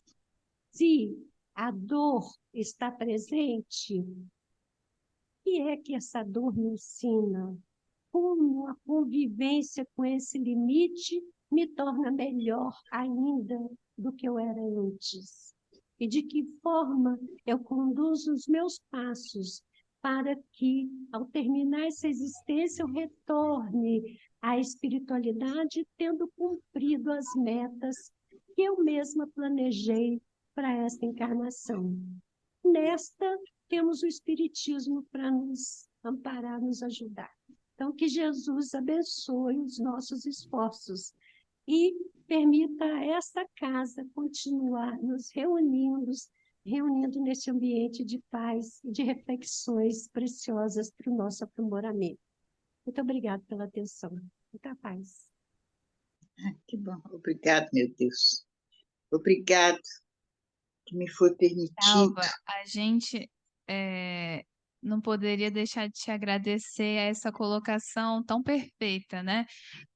Se a dor está presente, o que é que essa dor me ensina? Como a convivência com esse limite me torna melhor ainda do que eu era antes? E de que forma eu conduzo os meus passos para que, ao terminar essa existência, eu retorne à espiritualidade, tendo cumprido as metas que eu mesma planejei para esta encarnação. Nesta temos o Espiritismo para nos amparar, nos ajudar. Então, que Jesus abençoe os nossos esforços e permita a esta casa continuar nos reunindo nesse ambiente de paz e de reflexões preciosas para o nosso aprimoramento. Muito obrigada pela atenção. Muita paz. Que bom. Obrigado, meu Deus. Obrigado que me foi permitido. Dalva, a gente não poderia deixar de te agradecer a essa colocação tão perfeita, né?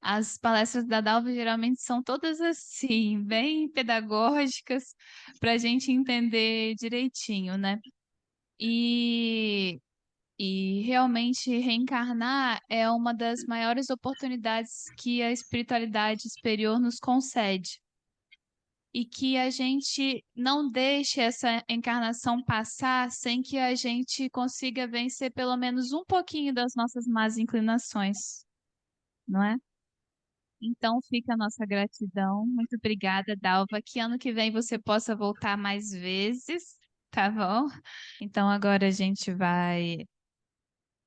As palestras da Dalva geralmente são todas assim, bem pedagógicas, para a gente entender direitinho, né? E realmente reencarnar é uma das maiores oportunidades que a espiritualidade superior nos concede. E que a gente não deixe essa encarnação passar sem que a gente consiga vencer pelo menos um pouquinho das nossas más inclinações, não é? Então fica a nossa gratidão. Muito obrigada, Dalva. Que ano que vem você possa voltar mais vezes, tá bom? Então agora a gente vai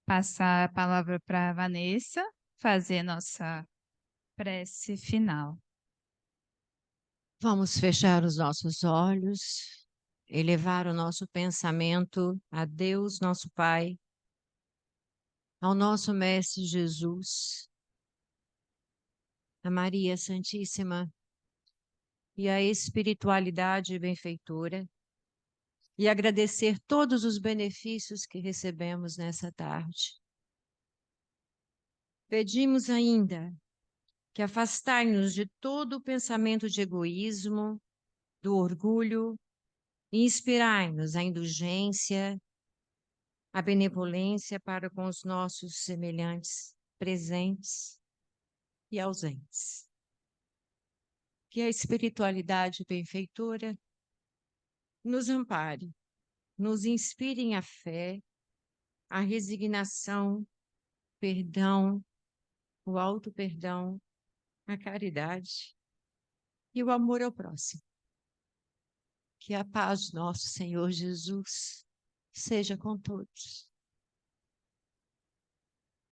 passar a palavra para a Vanessa fazer nossa prece final. Vamos fechar os nossos olhos, elevar o nosso pensamento a Deus, nosso Pai, ao nosso Mestre Jesus, a Maria Santíssima e a espiritualidade benfeitora, e agradecer todos os benefícios que recebemos nessa tarde. Pedimos ainda que afastai-nos de todo o pensamento de egoísmo, do orgulho, e inspirai-nos a indulgência, a benevolência para com os nossos semelhantes, presentes e ausentes. Que a espiritualidade benfeitora nos ampare, nos inspire a fé, a resignação, perdão, o auto-perdão, a caridade e o amor ao próximo. Que a paz do nosso Senhor Jesus seja com todos.